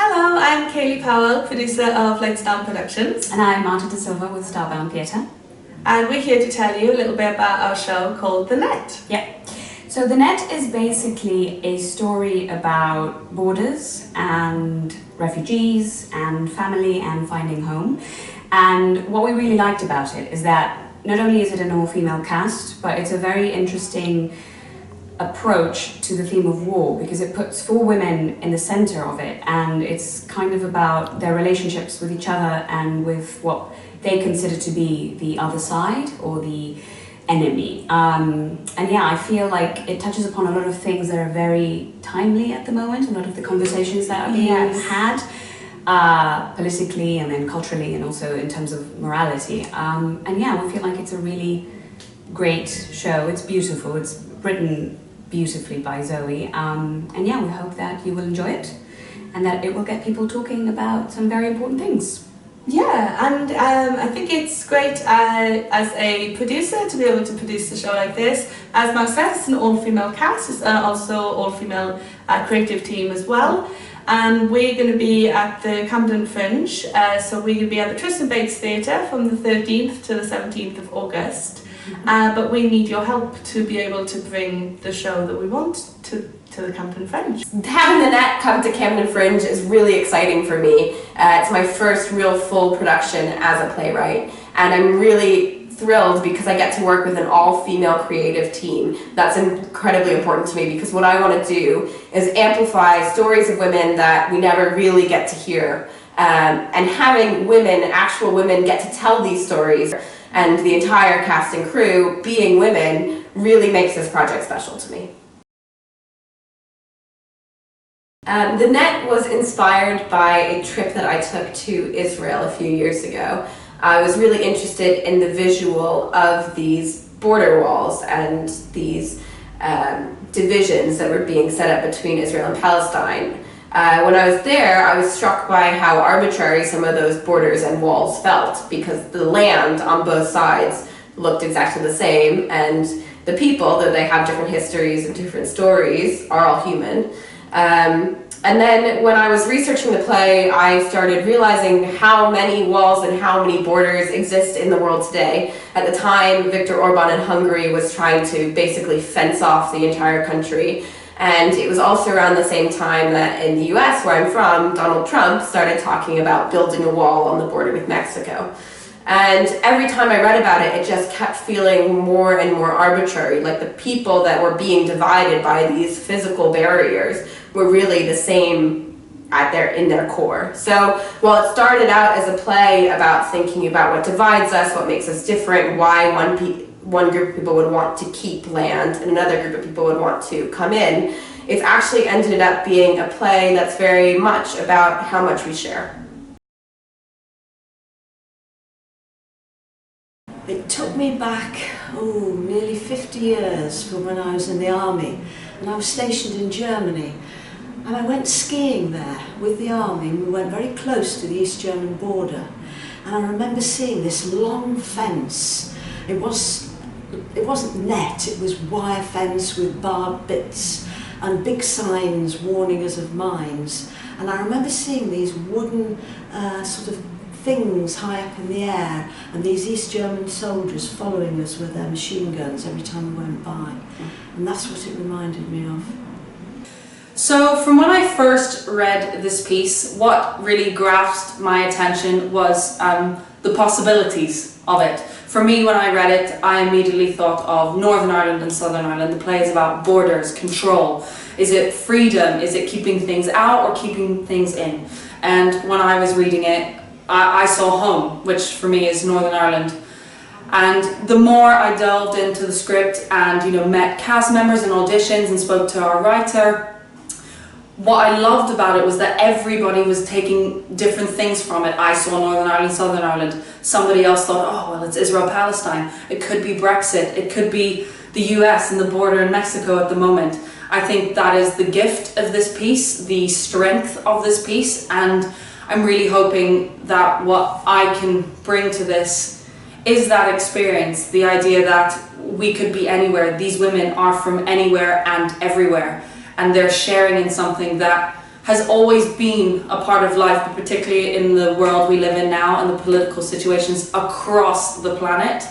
Hello, I'm Kaylee Powell, producer of Lights Down Productions. And I'm Marta De Silva with Starbound Theatre. And we're here to tell you a little bit about our show called The Net. Yeah. So The Net is basically a story about borders and refugees and family and finding home. And what we really liked about it is that not only is it an all-female cast, but it's a very interesting approach to the theme of war, because it puts 4 women in the center of it, and it's kind of about their relationships with each other and with what they consider to be the other side or the enemy. And yeah, I feel like it touches upon a lot of things that are very timely at the moment, a lot of the conversations that are being had politically and then culturally and also in terms of morality. And yeah, we feel like it's a really great show. It's beautiful, it's written beautifully by Zoe, and yeah, we hope that you will enjoy it and that it will get people talking about some very important things. Yeah, and I think it's great as a producer to be able to produce a show like this. As Mark said, it's an all-female cast, it's also all-female creative team as well. And we're going to be at the Camden Fringe, so we're going to be at the Tristan Bates Theatre from the 13th to the 17th of August. But we need your help to be able to bring the show that we want to the Camden Fringe. Having the Net come to Camden Fringe is really exciting for me. It's my first real full production as a playwright, and I'm really thrilled because I get to work with an all-female creative team. That's incredibly important to me because what I want to do is amplify stories of women that we never really get to hear, and having women, actual women, get to tell these stories, and the entire cast and crew being women really makes this project special to me. The Net was inspired by a trip that I took to Israel a few years ago. I was really interested in the visual of these border walls and these divisions that were being set up between Israel and Palestine. When I was there, I was struck by how arbitrary some of those borders and walls felt, because the land on both sides looked exactly the same, and the people, though they have different histories and different stories, are all human. And then when I was researching the play, I started realizing how many walls and how many borders exist in the world today. At the time, Viktor Orban in Hungary was trying to basically fence off the entire country. And it was also around the same time that in the US, where I'm from, Donald Trump started talking about building a wall on the border with Mexico. And every time I read about it, it just kept feeling more and more arbitrary, like the people that were being divided by these physical barriers were really the same in their core. So while it started out as a play about thinking about what divides us, what makes us different, why one group of people would want to keep land and another group of people would want to come in, it's actually ended up being a play that's very much about how much we share. It took me back, nearly 50 years from when I was in the army, and I was stationed in Germany. And I went skiing there with the army, and we went very close to the East German border. And I remember seeing this long fence. It wasn't net, it was wire fence with barbed bits and big signs warning us of mines. And I remember seeing these wooden sort of things high up in the air, and these East German soldiers following us with their machine guns every time we went by. And that's what it reminded me of. So from when I first read this piece, what really grasped my attention was the possibilities of it. For me, when I read it, I immediately thought of Northern Ireland and Southern Ireland. The play is about borders, control. Is it freedom? Is it keeping things out or keeping things in? And when I was reading it, I saw home, which for me is Northern Ireland. And the more I delved into the script and met cast members and auditions and spoke to our writer, what I loved about it was that everybody was taking different things from it. I saw Northern Ireland, Southern Ireland. Somebody else thought, oh, well, it's Israel-Palestine. It could be Brexit. It could be the US and the border in Mexico at the moment. I think that is the gift of this piece, the strength of this piece, and I'm really hoping that what I can bring to this is that experience, the idea that we could be anywhere. These women are from anywhere and everywhere, and they're sharing in something that has always been a part of life, but particularly in the world we live in now and the political situations across the planet,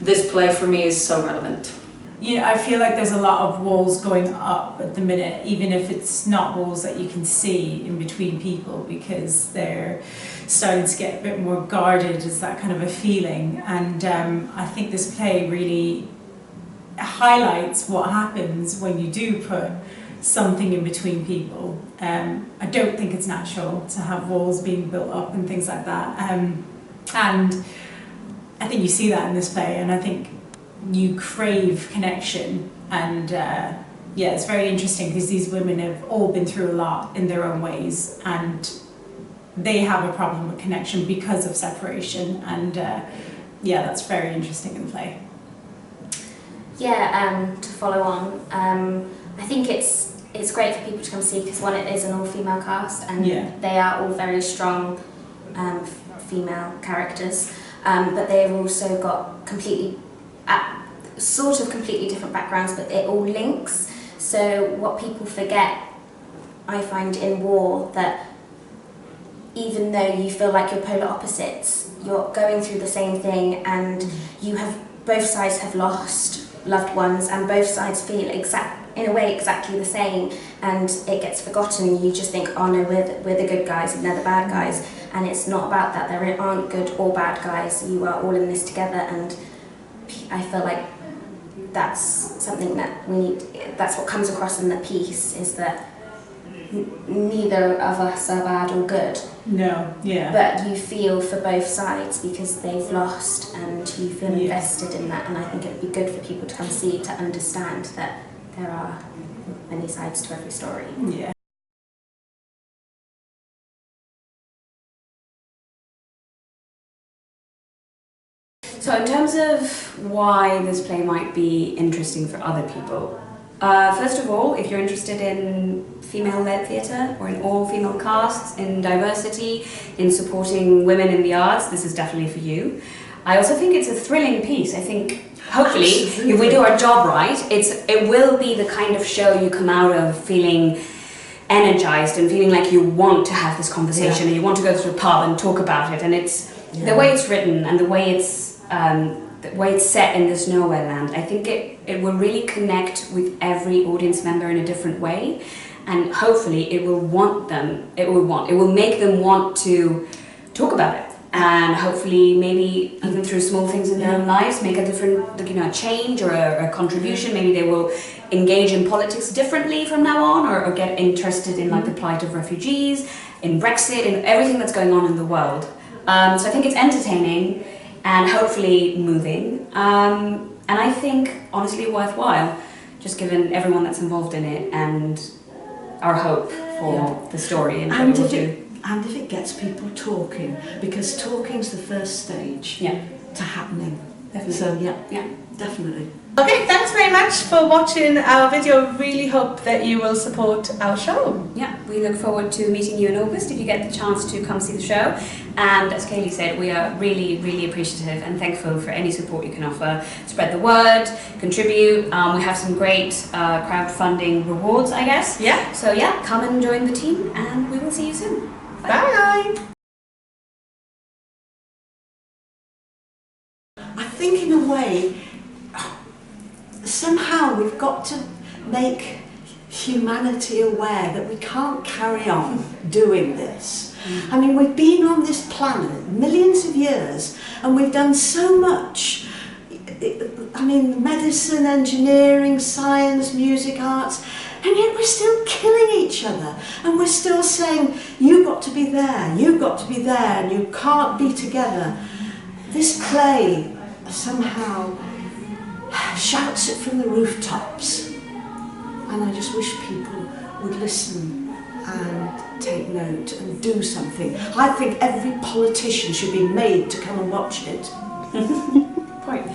this play for me is so relevant. I feel like there's a lot of walls going up at the minute, even if it's not walls that you can see in between people, because they're starting to get a bit more guarded, is that kind of a feeling. And I think this play really highlights what happens when you do put something in between people. I don't think it's natural to have walls being built up and things like that. And I think you see that in this play, and I think you crave connection. And it's very interesting because these women have all been through a lot in their own ways, and they have a problem with connection because of separation. And that's very interesting in the play. To follow on, I think it's great for people to come see, because one, it is an all-female cast, and they are all very strong female characters, but they've also got completely different backgrounds, but it all links. So what people forget, I find, in war, that even though you feel like you're polar opposites, you're going through the same thing, and both sides have lost loved ones, and both sides feel in a way exactly the same, and it gets forgotten, and you just think, oh no, we're the good guys and they're the bad guys, and it's not about that. There aren't good or bad guys, you are all in this together. And I feel like that's something that we need, that's what comes across in the piece, is that neither of us are bad or good. No, yeah. But you feel for both sides because they've lost, and you feel invested in that. And I think it would be good for people to come see, to understand that there are many sides to every story. Yeah. So in terms of why this play might be interesting for other people, first of all, if you're interested in female-led theatre, or in all-female casts, in diversity, in supporting women in the arts, this is definitely for you. I also think it's a thrilling piece. I think, hopefully, if we do our job right, it will be the kind of show you come out of feeling energized and feeling like you want to have this conversation and you want to go to a pub and talk about it. And it's the way it's written and the way it's set in this nowhere land. I think it will really connect with every audience member in a different way, and hopefully it will make them want to talk about it, and hopefully maybe even through small things in their own lives make a different change or a contribution. Maybe they will engage in politics differently from now on, or get interested in the plight of refugees, in Brexit, in everything that's going on in the world. So I think it's entertaining and hopefully moving, and I think honestly worthwhile, just given everyone that's involved in it and our hope for the story and what it will do. And if it gets people talking, because talking's the first stage to happening. Definitely. So definitely. Okay, thanks very much for watching our video. Really hope that you will support our show. Yeah, we look forward to meeting you in August if you get the chance to come see the show. And as Kaylee said, we are really, really appreciative and thankful for any support you can offer. Spread the word, contribute. We have some great crowdfunding rewards, I guess. Yeah. So come and join the team, and we will see you soon. Bye. I think in a way, somehow we've got to make humanity aware that we can't carry on doing this. I mean, we've been on this planet millions of years and we've done so much. I mean, medicine, engineering, science, music, arts, and yet we're still killing each other, and we're still saying, you've got to be there, you've got to be there, and you can't be together. This play somehow shouts it from the rooftops, and I just wish people would listen and take note and do something. I think every politician should be made to come and watch it. Point.